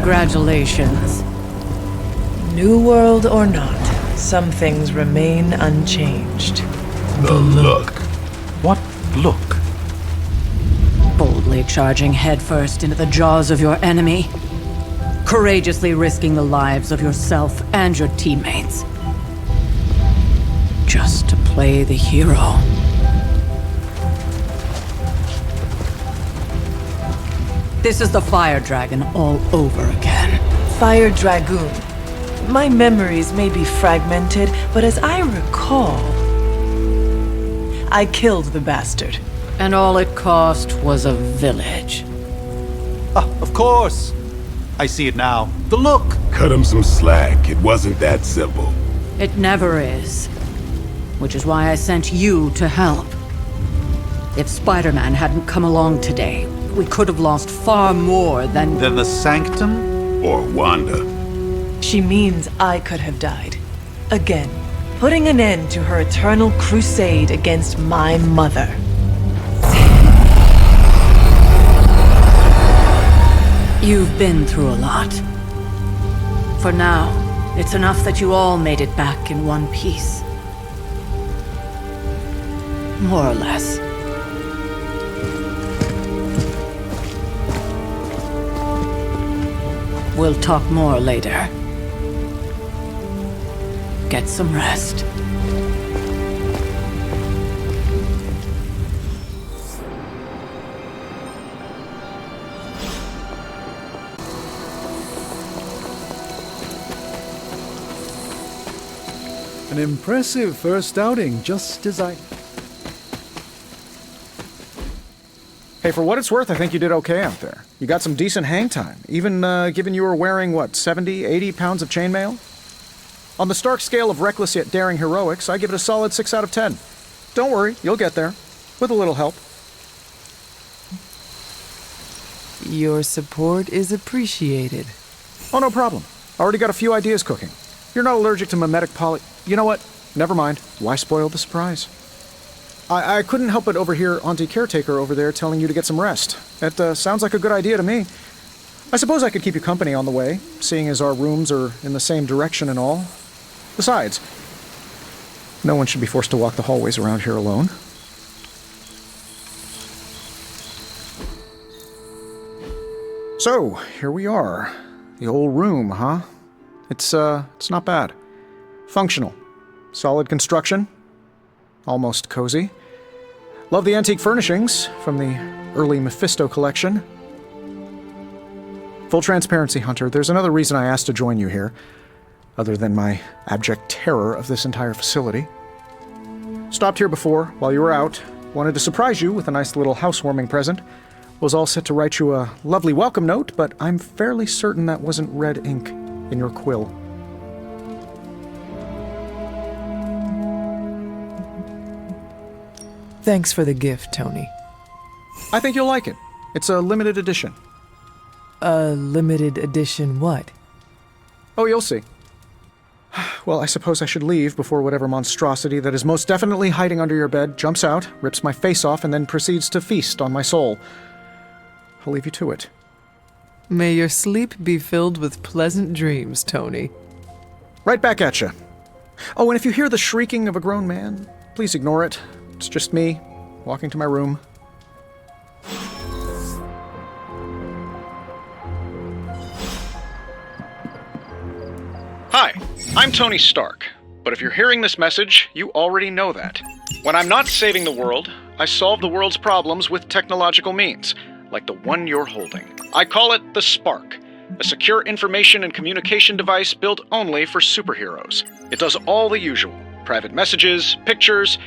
Congratulations. New world or not, some things remain unchanged. The look. What look? Boldly charging headfirst into the jaws of your enemy. Courageously risking the lives of yourself and your teammates. Just to play the hero. This is the Fire Dragon all over again. Fire Dragoon. My memories may be fragmented, but as I recall, I killed the bastard. And all it cost was a village. Ah, of course. I see it now. The look. Cut him some slack. It wasn't that simple. It never is. Which is why I sent you to help. If Spider-Man hadn't come along today, we could have lost far more than... Then the Sanctum? Or Wanda. She means I could have died. Again, putting an end to her eternal crusade against my mother. You've been through a lot. For now, it's enough that you all made it back in one piece. More or less. We'll talk more later. Get some rest. An impressive first outing, just as I... Hey, for what it's worth, I think you did okay out there. You got some decent hang time, even given you were wearing, what, 70, 80 pounds of chainmail? On the Stark scale of reckless yet daring heroics, I give it a solid 6 out of 10. Don't worry, you'll get there. With a little help. Your support is appreciated. Oh, no problem. Already got a few ideas cooking. You're not allergic to mimetic poly... You know what? Never mind. Why spoil the surprise? I couldn't help but overhear Auntie Caretaker over there telling you to get some rest. That sounds like a good idea to me. I suppose I could keep you company on the way, seeing as our rooms are in the same direction and all. Besides, no one should be forced to walk the hallways around here alone. So, here we are. The old room, huh? It's not bad. Functional. Solid construction. Almost cozy. Love the antique furnishings from the early Mephisto collection. Full transparency, Hunter, there's another reason I asked to join you here, other than my abject terror of this entire facility. Stopped here before, while you were out. Wanted to surprise you with a nice little housewarming present. Was all set to write you a lovely welcome note, but I'm fairly certain that wasn't red ink in your quill. Thanks for the gift, Tony. I think you'll like it. It's a limited edition. A limited edition what? Oh, you'll see. Well, I suppose I should leave before whatever monstrosity that is most definitely hiding under your bed jumps out, rips my face off, and then proceeds to feast on my soul. I'll leave you to it. May your sleep be filled with pleasant dreams, Tony. Right back at you. Oh, and if you hear the shrieking of a grown man, please ignore it. It's just me, walking to my room. Hi, I'm Tony Stark, but if you're hearing this message, you already know that. When I'm not saving the world, I solve the world's problems with technological means, like the one you're holding. I call it the Spark, a secure information and communication device built only for superheroes. It does all the usual, private messages, pictures,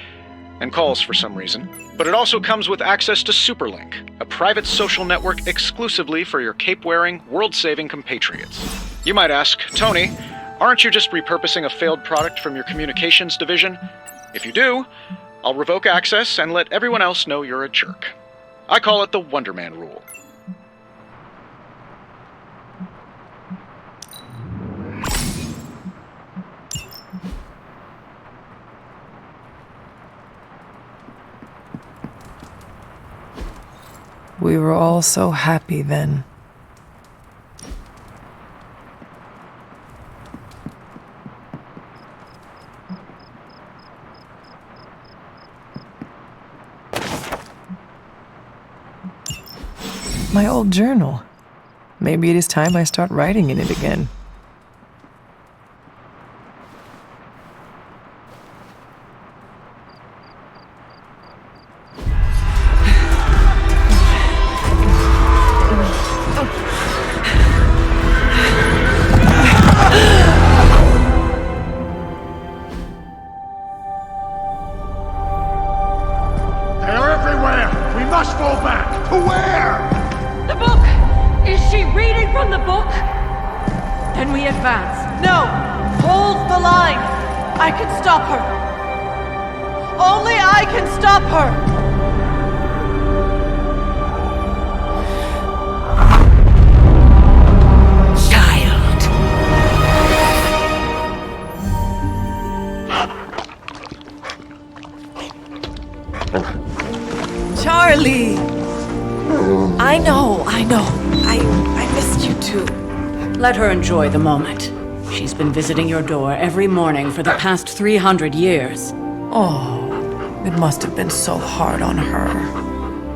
and calls for some reason. But it also comes with access to Superlink, a private social network exclusively for your cape-wearing, world-saving compatriots. You might ask, Tony, aren't you just repurposing a failed product from your communications division? If you do, I'll revoke access and let everyone else know you're a jerk. I call it the Wonder Man rule. We were all so happy then. My old journal. Maybe it is time I start writing in it again. They're everywhere! We must fall back! To where? The book! Is she reading from the book? Then we advance. No! Hold the line! I can stop her! Only I can stop her! Charlie! I know. I missed you too. Let her enjoy the moment. She's been visiting your door every morning for the past 300 years. Oh, it must have been so hard on her.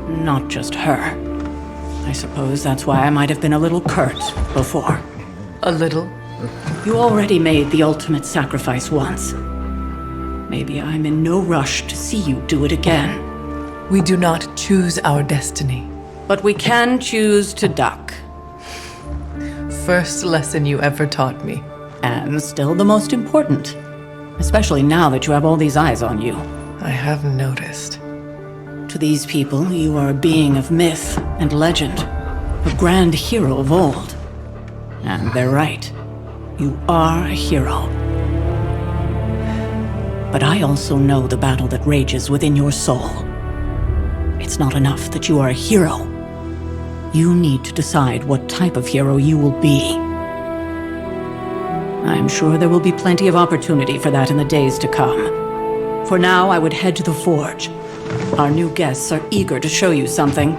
Not just her. I suppose that's why I might have been a little curt before. A little? You already made the ultimate sacrifice once. Maybe I'm in no rush to see you do it again. We do not choose our destiny. But we can choose to duck. First lesson you ever taught me. And still the most important. Especially now that you have all these eyes on you. I have noticed. To these people, you are a being of myth and legend. A grand hero of old. And they're right. You are a hero. But I also know the battle that rages within your soul. It's not enough that you are a hero. You need to decide what type of hero you will be. I'm sure there will be plenty of opportunity for that in the days to come. For now, I would head to the forge. Our new guests are eager to show you something.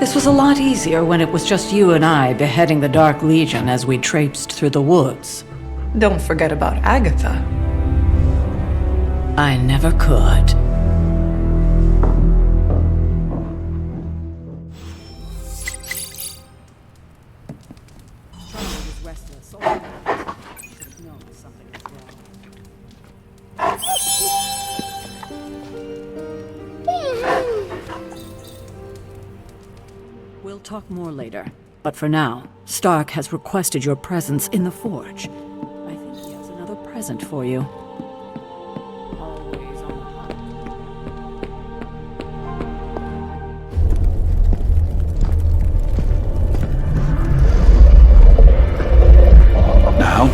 This was a lot easier when it was just you and I beheading the Dark Legion as we traipsed through the woods. Don't forget about Agatha. I never could. We'll talk more later. But for now, Stark has requested your presence in the forge. I think he has another present for you. Always on Now?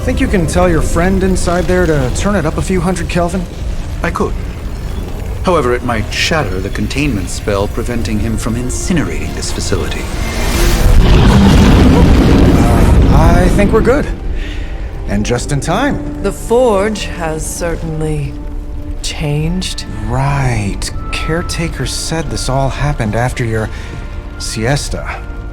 Think you can tell your friend inside there to turn it up a few hundred Kelvin? I could. However, it might shatter the containment spell preventing him from incinerating this facility. I think we're good. And just in time. The forge has certainly changed. Right. Caretaker said this all happened after your siesta.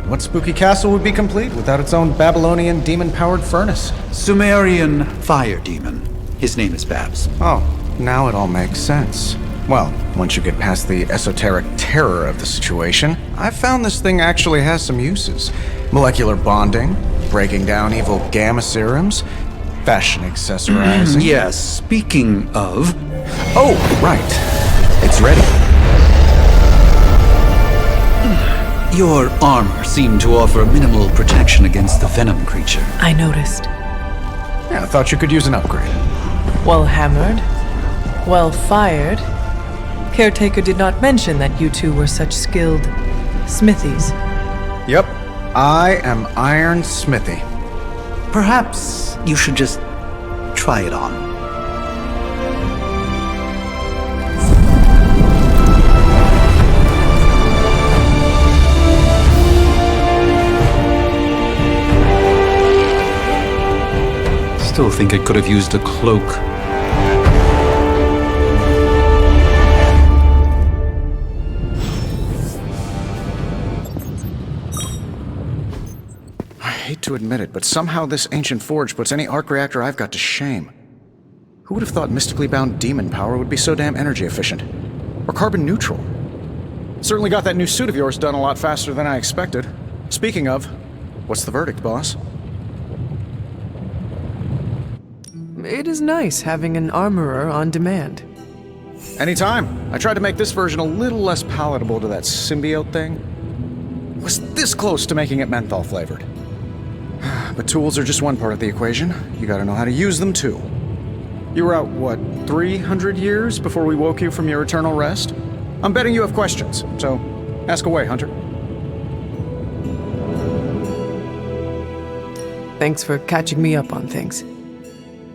What spooky castle would be complete without its own Babylonian demon-powered furnace? Sumerian fire demon. His name is Babs. Oh, now it all makes sense. Well, once you get past the esoteric terror of the situation, I've found this thing actually has some uses. Molecular bonding, breaking down evil gamma serums, fashion accessorizing. Yes, speaking of... Oh, right. It's ready. Your armor seemed to offer minimal protection against the venom creature. I noticed. Yeah, I thought you could use an upgrade. Well hammered. Well fired. Caretaker did not mention that you two were such skilled smithies. Yep. I am Iron Smithy. Perhaps you should just try it on. Still think I could have used a cloak. I hate to admit it, but somehow this ancient forge puts any arc reactor I've got to shame. Who would have thought mystically bound demon power would be so damn energy efficient? Or carbon neutral? Certainly got that new suit of yours done a lot faster than I expected. Speaking of, what's the verdict, boss? It is nice having an armorer on demand. Anytime. I tried to make this version a little less palatable to that symbiote thing. Was this close to making it menthol flavored. But tools are just one part of the equation. You gotta know how to use them too. You were out, what, 300 years before we woke you from your eternal rest? I'm betting you have questions, so ask away, Hunter. Thanks for catching me up on things.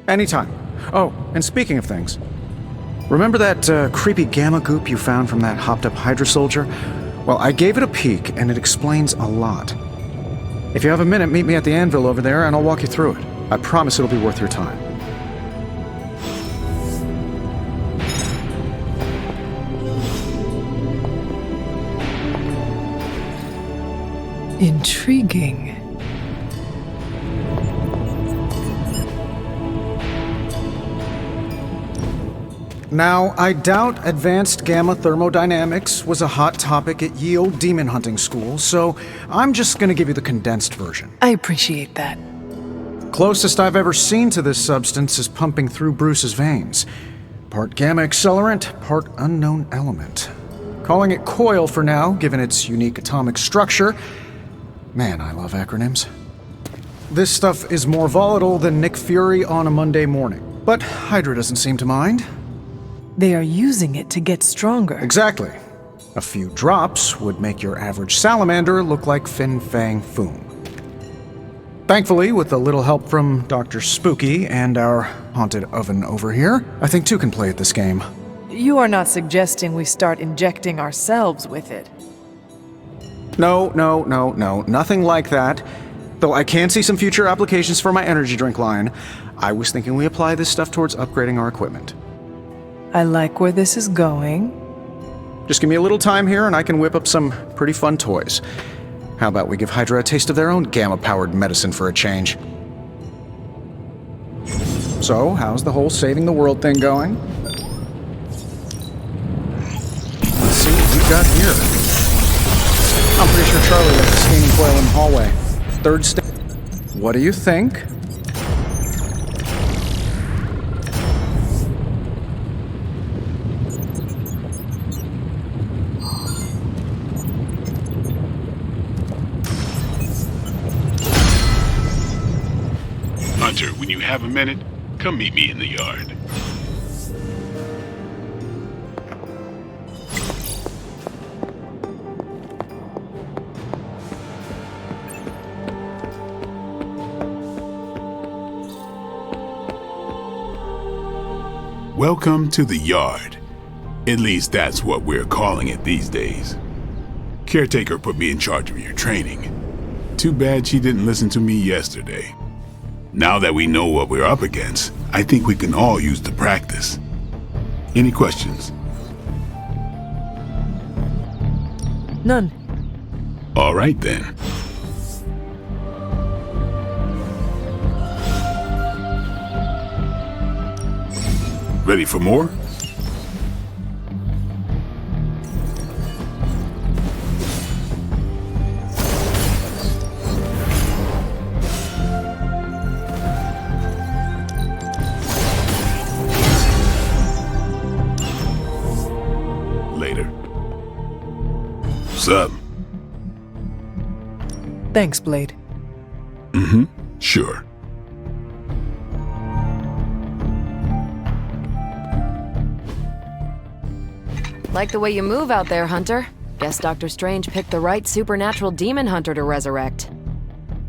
Anytime. Oh, and speaking of things, remember that creepy gamma goop you found from that hopped-up Hydra soldier? Well, I gave it a peek, and it explains a lot. If you have a minute, meet me at the anvil over there, and I'll walk you through it. I promise it'll be worth your time. Intriguing. Now, I doubt advanced gamma thermodynamics was a hot topic at ye old demon hunting school, so I'm just gonna give you the condensed version. I appreciate that. Closest I've ever seen to this substance is pumping through Bruce's veins. Part gamma accelerant, part unknown element. Calling it coil for now, given its unique atomic structure. Man, I love acronyms. This stuff is more volatile than Nick Fury on a Monday morning, but Hydra doesn't seem to mind. They are using it to get stronger. Exactly. A few drops would make your average salamander look like Fin Fang Foom. Thankfully, with a little help from Dr. Spooky and our haunted oven over here, I think two can play at this game. You are not suggesting we start injecting ourselves with it. No, nothing like that. Though I can see some future applications for my energy drink line. I was thinking we apply this stuff towards upgrading our equipment. I like where this is going. Just give me a little time here and I can whip up some pretty fun toys. How about we give Hydra a taste of their own gamma-powered medicine for a change? So, how's the whole saving the world thing going? Let's see what we've got here. I'm pretty sure Charlie left the scanning coil in the hallway. Third stage. What do you think? Hunter, when you have a minute, come meet me in the yard. Welcome to the yard. At least that's what we're calling it these days. Caretaker put me in charge of your training. Too bad she didn't listen to me yesterday. Now that we know what we're up against, I think we can all use the practice. Any questions? None. All right then. Ready for more? Later. What's up? Thanks, Blade. Sure. Like the way you move out there, Hunter. Guess Dr. Strange picked the right supernatural demon hunter to resurrect.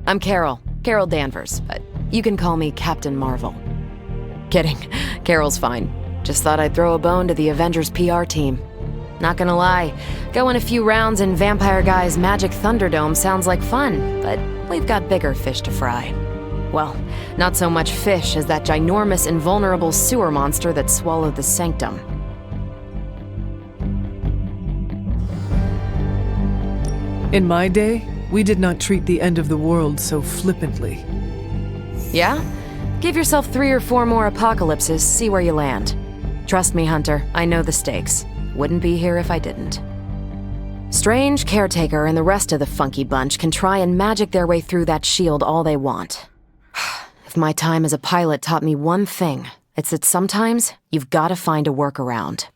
I'm Carol Danvers, but you can call me Captain Marvel. Kidding, Carol's fine. Just thought I'd throw a bone to the Avengers PR team. Not gonna lie, going a few rounds in Vampire Guy's Magic Thunderdome sounds like fun, but we've got bigger fish to fry. Well, not so much fish as that ginormous invulnerable sewer monster that swallowed the Sanctum. In my day, we did not treat the end of the world so flippantly. Yeah? Give yourself 3 or 4 more apocalypses, see where you land. Trust me, Hunter, I know the stakes. wouldn't be here if I didn't. Strange, Caretaker, and the rest of the funky bunch can try and magic their way through that shield all they want. If my time as a pilot taught me one thing, it's that sometimes you've gotta find a workaround.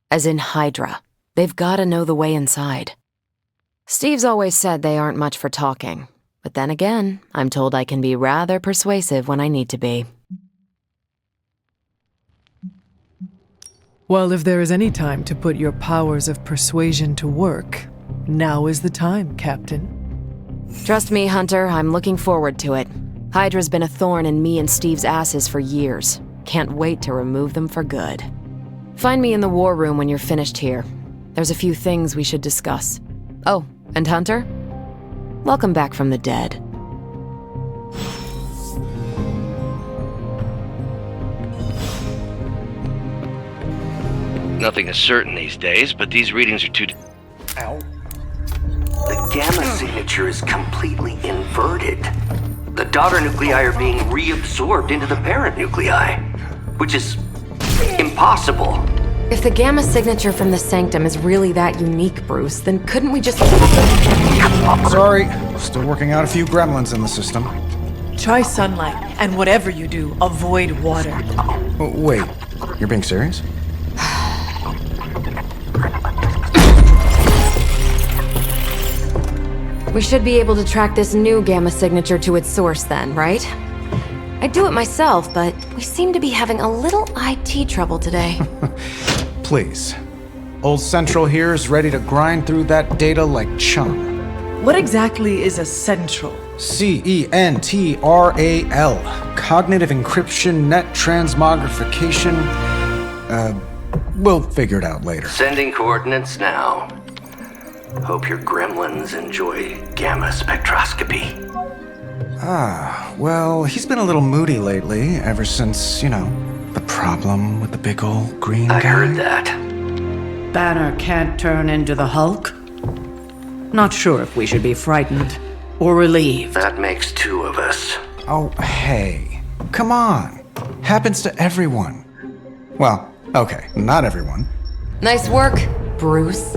As in Hydra, they've gotta know the way inside. Steve's always said they aren't much for talking, but then again, I'm told I can be rather persuasive when I need to be. Well, if there is any time to put your powers of persuasion to work, now is the time, Captain. Trust me, Hunter, I'm looking forward to it. Hydra's been a thorn in me and Steve's asses for years. Can't wait to remove them for good. Find me in the war room when you're finished here. There's a few things we should discuss. Oh, and Hunter? Welcome back from the dead. Nothing is certain these days, but these readings are too... Ow. The gamma signature is completely inverted. The daughter nuclei are being reabsorbed into the parent nuclei, which is impossible. If the gamma signature from the Sanctum is really that unique, Bruce, then couldn't we just... Sorry, still working out a few gremlins in the system. Try sunlight, and whatever you do, avoid water. Oh, wait, you're being serious? We should be able to track this new gamma signature to its source then, right? I'd do it myself, but we seem to be having a little IT trouble today. Please. Old Central here is ready to grind through that data like chum. What exactly is a central? CENTRAL. Cognitive encryption, net transmogrification. We'll figure it out later. Sending coordinates now. Hope your gremlins enjoy gamma spectroscopy. Well, he's been a little moody lately, ever since, the problem with the big old green guy. I heard that. Banner can't turn into the Hulk? Not sure if we should be frightened or relieved. That makes two of us. Oh, hey. Come on. Happens to everyone. Well, okay, not everyone. Nice work, Bruce.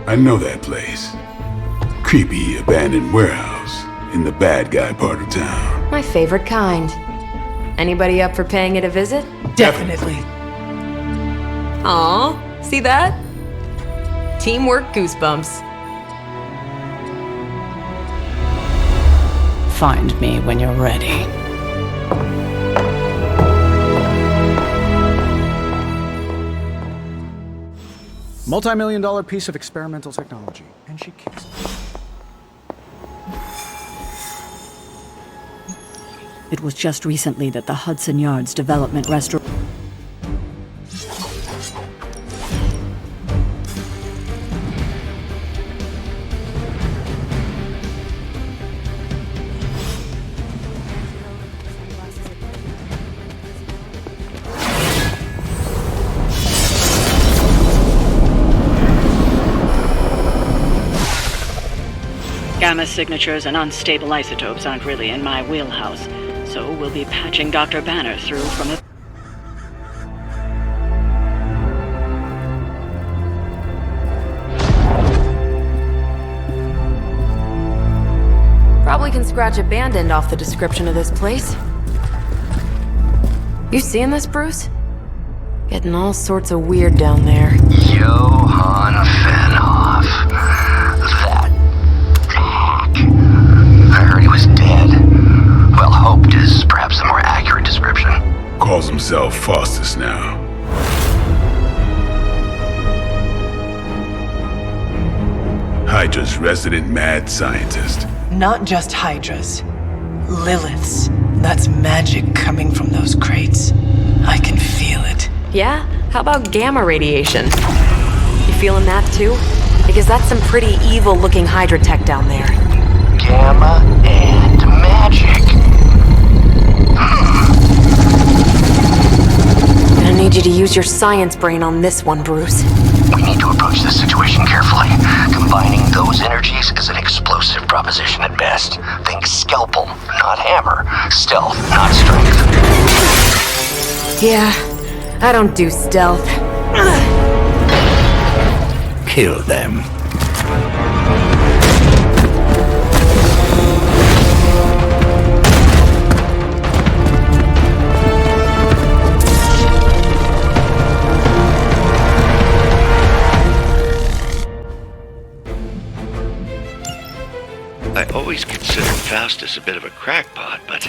I know that place. Creepy abandoned warehouse in the bad guy part of town. My favorite kind. Anybody up for paying it a visit? Definitely. Aw, see that? Teamwork goosebumps. Find me when you're ready. Multi-million-dollar piece of experimental technology, and she kicks it. It was just recently that the Hudson Yards Development Restaurant... Gamma signatures and unstable isotopes aren't really in my wheelhouse, so we'll be patching Dr. Banner through from a... Probably can scratch abandoned off the description of this place. You seeing this, Bruce? Getting all sorts of weird down there. Johann Fenhoff. That hack. I heard he was dead. Well, hoped is perhaps the more accurate description. Calls himself Faustus now. Hydra's resident mad scientist. Not just Hydras. Liliths. That's magic coming from those crates. I can feel it. Yeah? How about gamma radiation? You feeling that too? Because that's some pretty evil-looking Hydra tech down there. Gamma and magic. I need you to use your science brain on this one, Bruce. We need to approach this situation carefully. Combining those energies is an explosive proposition at best. Think scalpel, not hammer. Stealth, not strength. Yeah, I don't do stealth. Kill them. I always considered Faustus a bit of a crackpot, but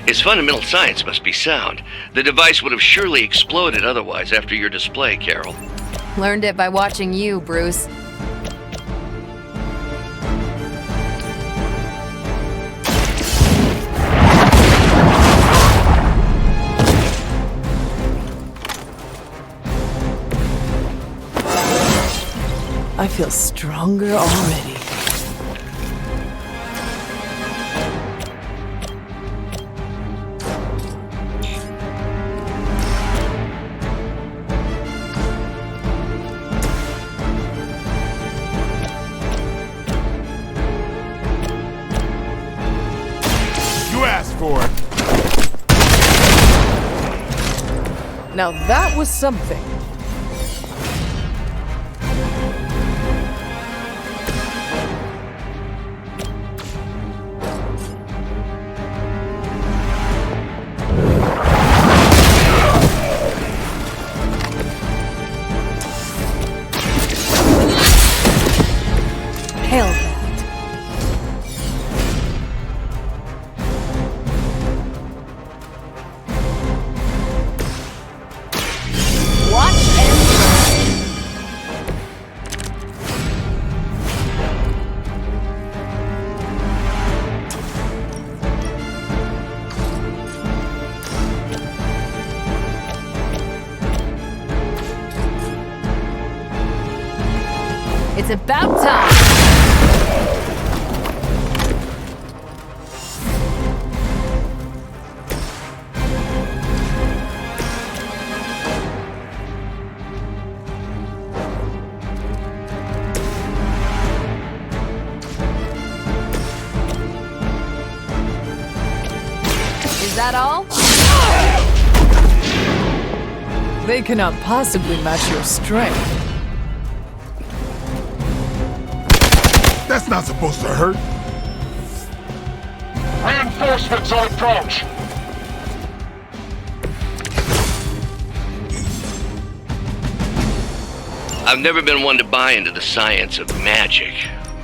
his fundamental science must be sound. The device would have surely exploded otherwise after your display, Carol. Learned it by watching you, Bruce. I feel stronger already. Now that was something. Hail that. It's about time! Is that all? They cannot possibly match your strength. That's not supposed to hurt. Reinforcements on approach. I've never been one to buy into the science of magic,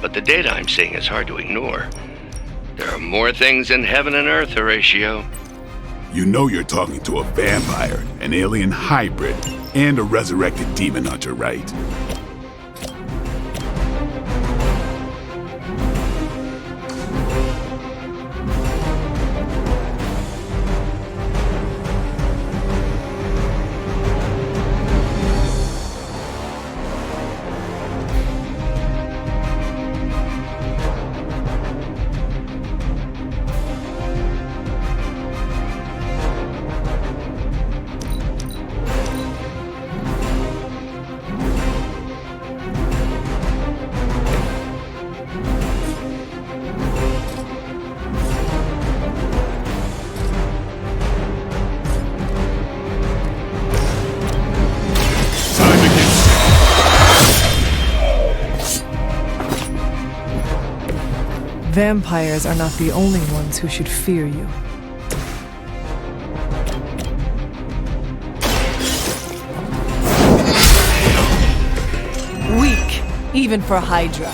but the data I'm seeing is hard to ignore. There are more things in heaven and earth, Horatio. You know you're talking to a vampire, an alien hybrid, and a resurrected demon hunter, right? Vampires are not the only ones who should fear you. Weak, even for Hydra.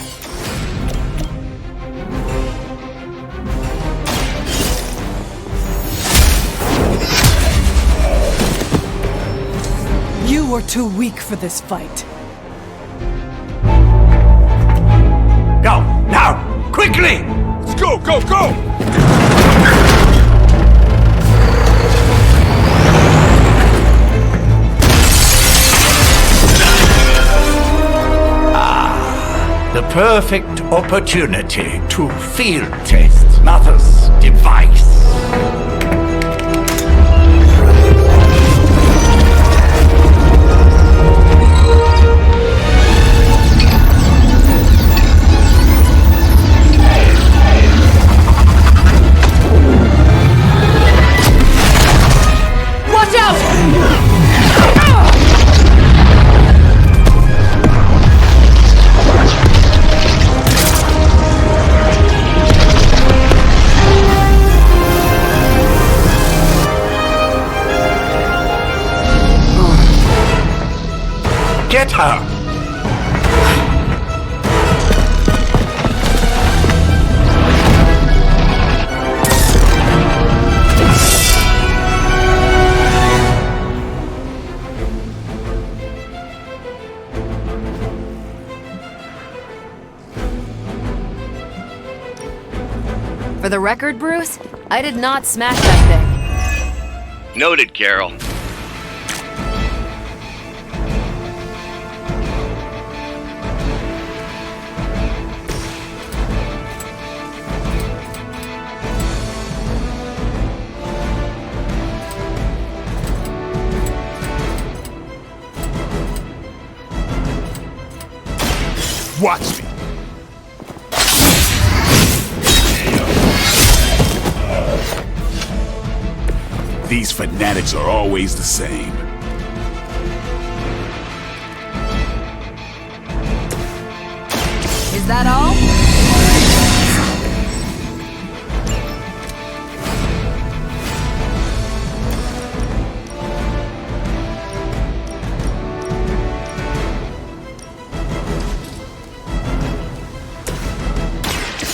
You are too weak for this fight. Go, now! Quickly! Let's go, go, go! The perfect opportunity to field test Mother's device. Get her! For the record, Bruce, I did not smash that thing. Noted, Carol. Watch me. These fanatics are always the same. Is that all?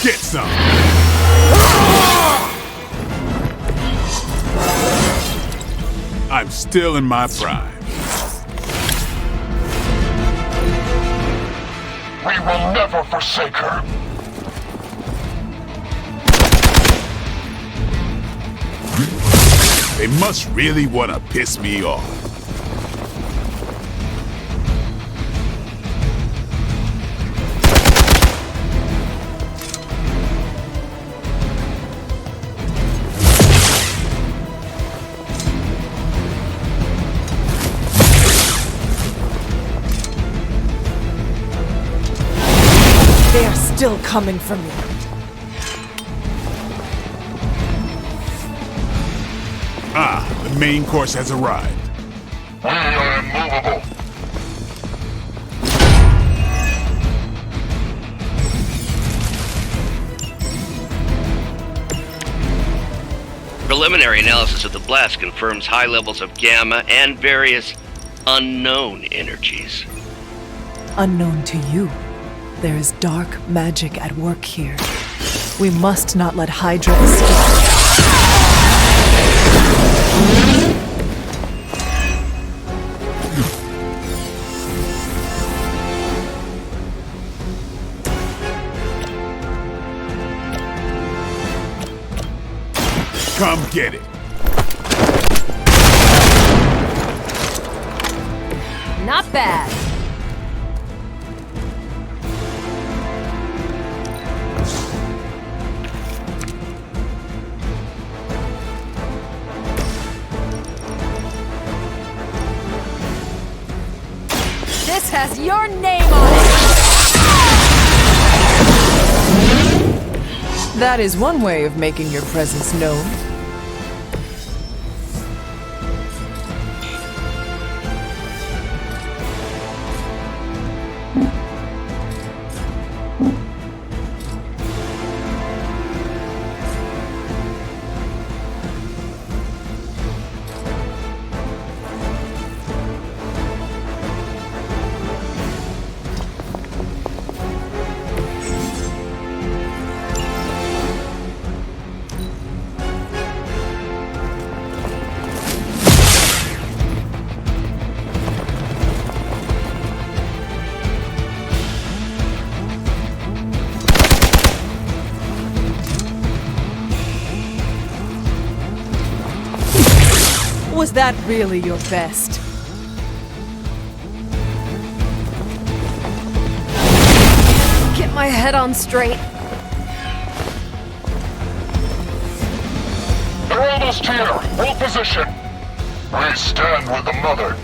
Get some! I'm still in my prime. We will never forsake her. They must really want to piss me off. They are still coming for me. Ah, the main course has arrived. We are immovable. Preliminary analysis of the blast confirms high levels of gamma and various unknown energies. Unknown to you, there is dark magic at work here. We must not let Hydra escape. Come get it. Not bad. This has your name on it! That is one way of making your presence known. Was that really your best? Get my head on straight. They're almost here. Hold position. We stand with the mother.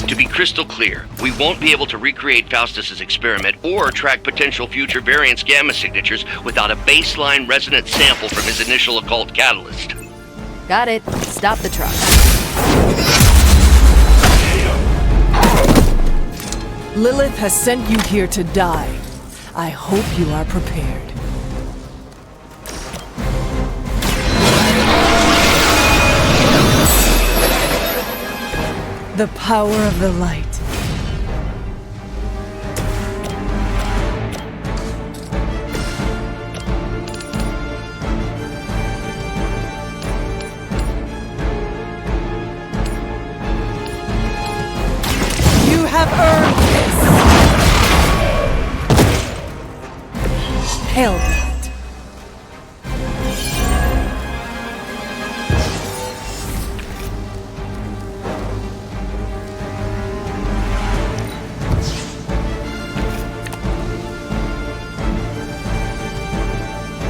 To be crystal clear, we won't be able to recreate Faustus's experiment or track potential future variance gamma signatures without a baseline resonant sample from his initial occult catalyst. Got it. Stop the truck. Lilith has sent you here to die. I hope you are prepared. the power of the light. You have earned this. Hail that.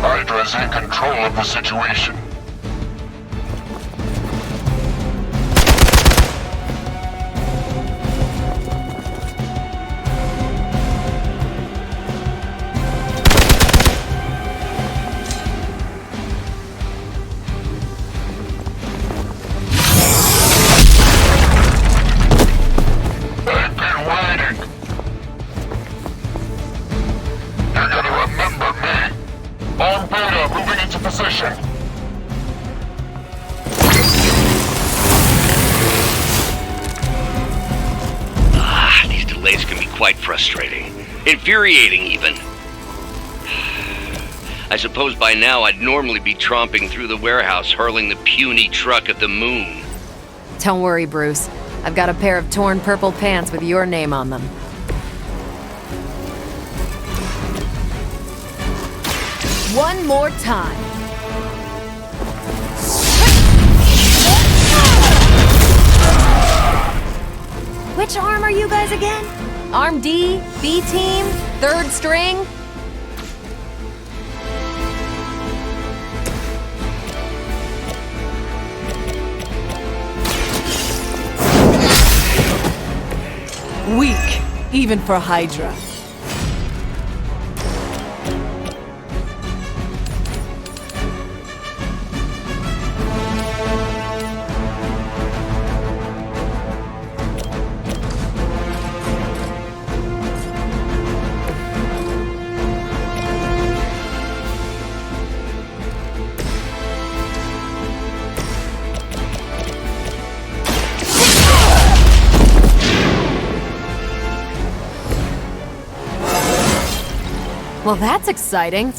Hydra's in control of the situation. I've been waiting. You're gonna remember me. On Beta, moving into position. These delays can be quite frustrating. Infuriating, even. I suppose by now I'd normally be tromping through the warehouse, hurling the puny truck at the moon. Don't worry, Bruce. I've got a pair of torn purple pants with your name on them. One more time. Which arm are you guys again? Arm D, B team, third string? Weak, even for Hydra. Well, that's exciting.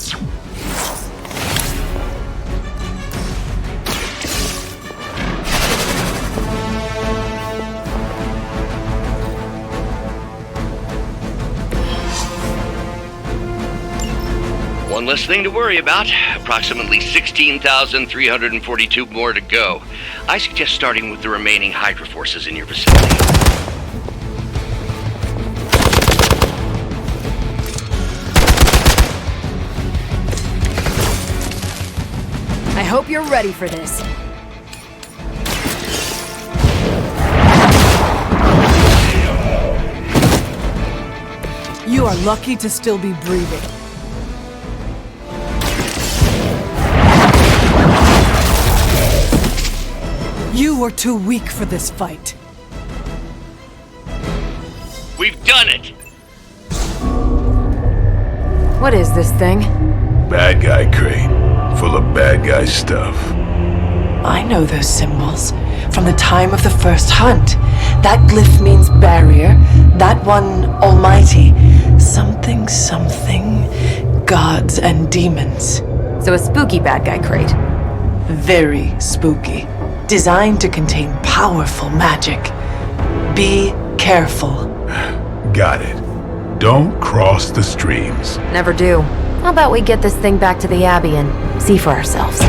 One less thing to worry about. Approximately 16,342 more to go. I suggest starting with the remaining Hydra forces in your vicinity. I hope you're ready for this. You are lucky to still be breathing. You were too weak for this fight. We've done it! What is this thing? Bad guy crate. Full of bad guy stuff. I know those symbols from the time of the first hunt. That glyph means barrier, that one almighty. Something, something, gods and demons. So a spooky bad guy crate. Very spooky. Designed to contain powerful magic. Be careful. Got it. Don't cross the streams. Never do. How about we get this thing back to the Abbey and see for ourselves?